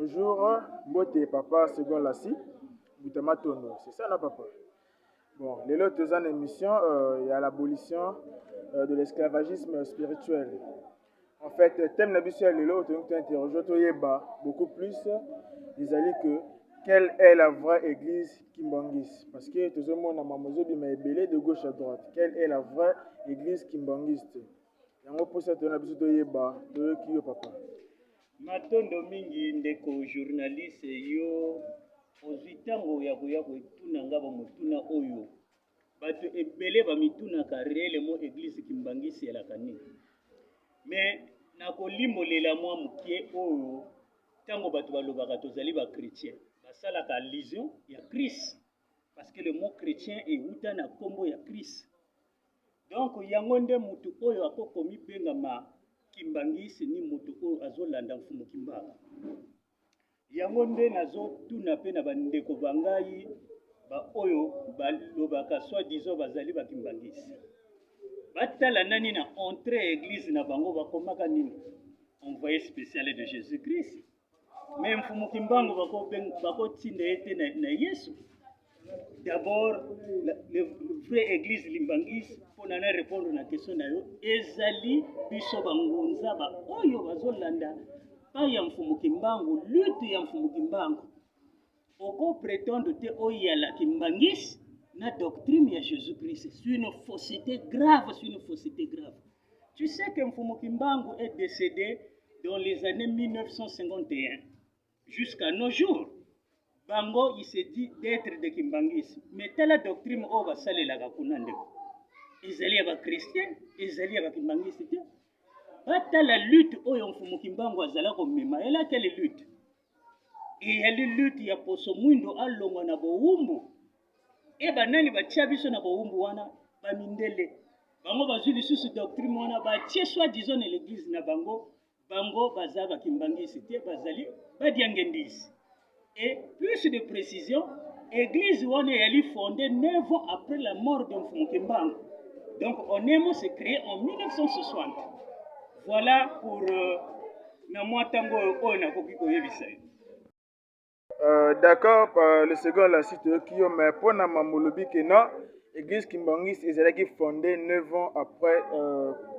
toujours, Mbote Papa Second Lassi, Boutama Tono. C'est ça, non, papa? Bon, les autres deux ans d'émission, il y a l'abolition de l'esclavagisme spirituel. En fait, thème d'habituel, les autres, nous interrogé beaucoup plus, ils allaient que quelle est la vraie église kimbangiste? Parce que tout le monde a mamozo bima ebele de gauche à droite. Quelle est la vraie église kimbangiste? Yango pour ça, tu as besoin de yeba, de qui papa. Matondo mingi ndeko journaliste yo ozitango ya kuya kutuna ngabo mutuna oyo. Bato ebele ba mituna karele mo église kimbangisi ya la kanini. Mais na kolimbolela mwa mukie oyo tango bato balobaka tozali ba chrétien. Basala ka allusion ya Christ parce que le mot chrétien est uta na kombo ya Christ. Donc yango nde mutu oyo akokomi bengama kimbangisi ni mutu oyo azolanda mfumu kimbanga. Yango nde nazo tuna pe na bandeko bangai ba oyo balobaka soi-disant bazali ba kimbangisi. Batala nani na entrée église na bango bakomaka nini? Envoyé spécial de Jésus-Christ. Mais mfumu kimbango bako tinda ete na Yesu. D'abord, la vraie église limbangisi pour nana répondre na question na yo ezali biso bangunza ba oyo bazolanda pa ya mfumu kimbango lutte ya mfumu kimbango oko prétendre te oyo la kimbangisi na doctrine ya Jésus-Christ. C'est une fausseté grave, c'est une fausseté grave. Tu sais que mfumu kimbango est décédé dans les années 1951 jusqu'à nos jours. Bango, il s'est dit d'être de Kimbangis. Mais telle doctrine, on va saler la Gakunande. Ils allaient avec chrétiens, ils allaient avec Kimbangis. Bata la lutte, oh, on fait Mukimbango, Azala comme Mima. Et là, quelle lutte? Et il y a une lutte, il y a pour ce monde, à l'homme, na Boumbu. Et banani, ba Tchabiso na Boumbu, wana, ba Mindele. Bango, ba Zulu, sous doctrine, wana, ba Tché, soit disons, l'église na Bango, Bango, Bazava, Kimbangis, c'était Bazali, ba Diangendis. Et plus de précision, l'église on est fondée 9 ans après la mort de Mfumukimbango. Donc Onemo s'est créé en 1960. Voilà pour Namuatango Ona Kokiko Yebisai. D'accord, le second la cite qui mais pour Namamolobi que non, l'église Kimbangiste est fondée 9 ans après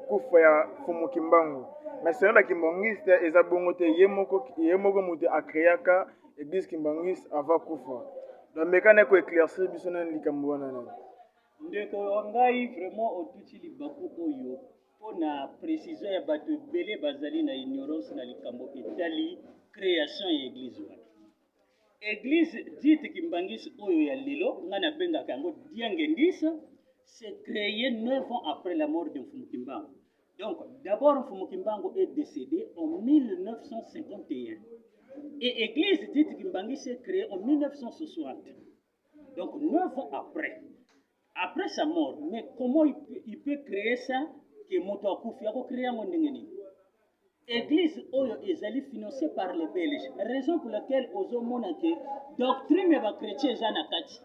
Koufa Fumukimbango. Mais c'est là Kimbangiste est à Bongote Yemoko Mouté à Kriaka. Église Kimbangis avant Koufa. Donc, mécanique ko éclaircir bisona likambo wana. Ndeko ngai vraiment otuti libaku oyo pona précision ya bato belé bazali na ignorance na likambo etali création ya église wana. Église dite Kimbangis oyo ya lelo ngana benga kango Diangendisa c'est créé 9 ans après la mort de Mfumu Kimbango. Donc d'abord Mfumu Kimbango est décédé en 1951. Et l'église dite Kimbangi s'est créée en 1960. Donc 9 ans après. Après sa mort. Mais comment il peut créer ça? Que Moto Akoufi a créé un monde. L'église Oyo est financée par les Belges. Raison pour laquelle Ozo Monake, doctrine va chrétien Zanakati.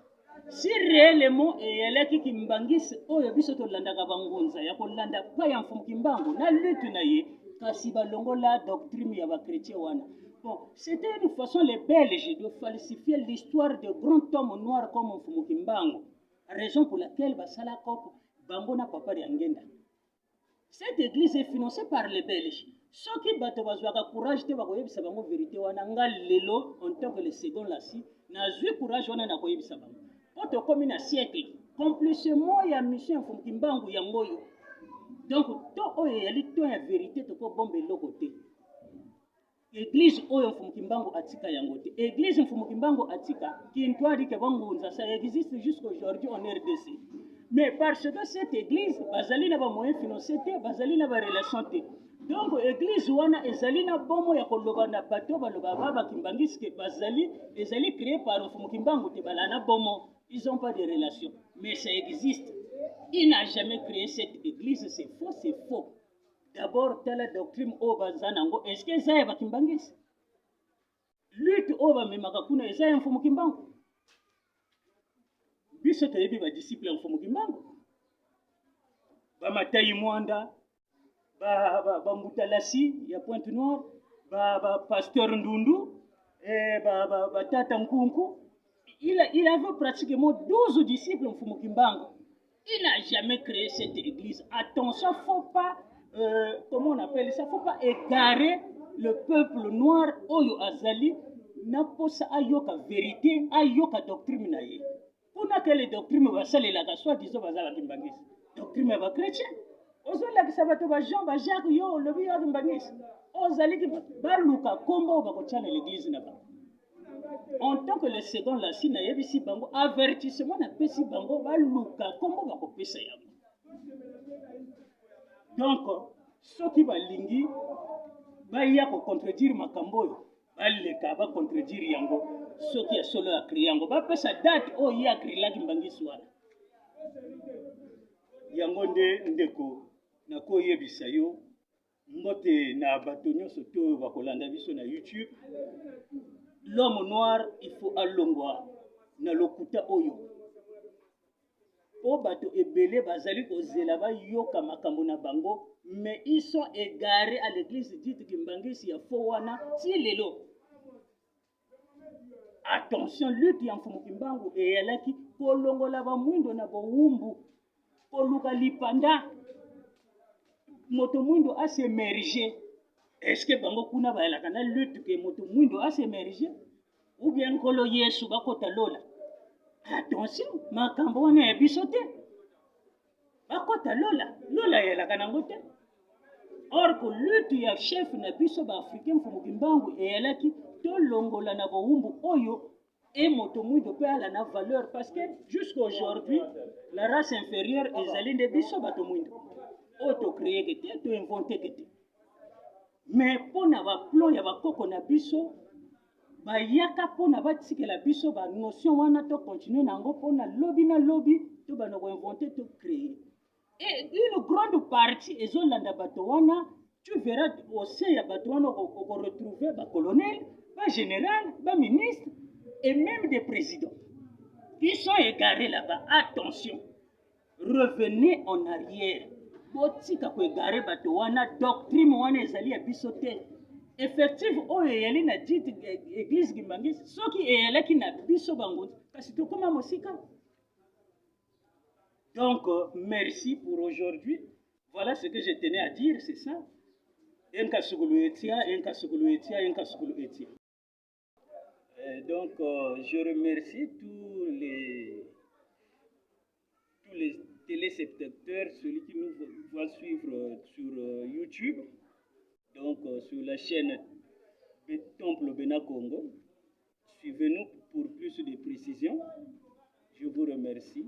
Si réellement il y a qui Kimbangis Oyo Bisoto Landa Kabangonza, Yakolanda Payam Kimbango, na lutte naye, Kasiba Longo la doctrine va chrétien wana. Bon, c'était une façon les Belges de falsifier l'histoire de grands hommes noirs comme Mfumu Kimbango. Raison pour laquelle Basala Kop Bango na papa de Angenda. Cette église est financée par les Belges. Ceux qui battent le courage de voir la vérité, lelo en tant que le second lassi, n'a eu courage de voir la vérité. Comme un siècle, complètement il y a mission Mfumu Kimbango yangoyo. Donc, tout il y a la vérité de quoi bomber le côté. Église oyo Mfumu Kimbango atika yangote. Église Mfumu Kimbango atika qui intwari ke bangunza ça existe jusqu'aujourd'hui en RDC. Mais parce que cette église bazali na ba moyen financier te, bazali na ba relation te. Donc église wana ezali na bomo ya koloba na bato baloba baba Kimbangisi ke bazali ezali créé par Mfumu Kimbango te balana bomo. Ils n'ont pas de relation, mais ça existe. Il n'a jamais créé cette église, c'est faux, c'est faux. D'abord, telle doctrine oba zanango, est-ce que ça va Kimbangis? Lutte oba memakakuna, est-ce que Mfumu Kimbango? Biso toyebi ba disciple Mfumu Kimbango. Ba Matayi Mwanda, ba Mbutalasi ya Pointe Noire, ba Pasteur Ndundu, Tata Nkunku, il avait pratiquement 12 disciples en Fumukimbango. Il n'a jamais créé cette église. Attention, faut pas, comment on appelle ça, faut pas égarer le peuple noir, Oyo Azali, n'a pas sa ayoka vérité, ayoka doctrine naïe. Pour que les doctrines va saler la soit disons bazala kimbangis. Doctrine va chrétien. Ozo la kisabato ba Jean ba Jacques yo le bi kimbangis. Ozali ki ba luka kombo ba ko tchana l'église na ba. En tant que le second la si na yebisi bango avertissement na pesi bango ba luka kombo ba ko pesa yango. Donc ce qui va lingi ba ya ko contredire makambo yo. Baleka ba contredire yango soki ya solo ya créer yango ba pesa date o ya créer la kimbangisi wana yango nde ndeko na ko yebisa yo mbote na bato nyonso to bakolanda biso na YouTube. L'homme noir il faut alongwa na lokuta oyo po bato ebele bazali kozela ba yoka makambo na bango, mais ils sont égarés à l'église dite kimbangisi ya fo wana ti lelo. Attention, lutte ya Mfumukimbangu eyalaki kolongola ba mwindo na bowumbu koluka lipanda moto mwindo asemerge. Est-ce que bango kuna bayalaka na lutte ke moto mwindo asemerge ou bien kolo Yesu bakota lola? Attention, makambo wana ya biso te bakota lola yalaka nango te. Or que lutte ya chef na biso ba africain Mfumukimbangu eyalaki tolongola na bowumbu oyo et moto mwindo pe ala na valeur parce que jusqu'à aujourd'hui la race inférieure ezali nde biso bato mwindo auto créer que te to inventer que te. Mais pona ba plan ya bakoko na biso bayaka pona batikela biso ba notion wana to continuer nango pona lobby na lobby to bana ko inventer to créer. Et une grande partie ezolanda bato wana, tu verras au sein ya bato wana ko retrouver ba colonel, ba général, ba ministre et même des présidents. Ils sont égarés là-bas. Attention, revenez en arrière. Botika ko égaré bato wana doctrine wana ezali ya biso te. Effectif oyo eyali na dite église Kimbangisi soki eyalaki na biso bango kasi tokoma mosika. Donc merci pour aujourd'hui. Voilà ce que je tenais à dire, c'est ça. Donc je remercie tous les téléspectateurs, celui qui nous va suivre sur YouTube, donc sur la chaîne Temple Bena Congo. Suivez-nous pour plus de précisions. Je vous remercie.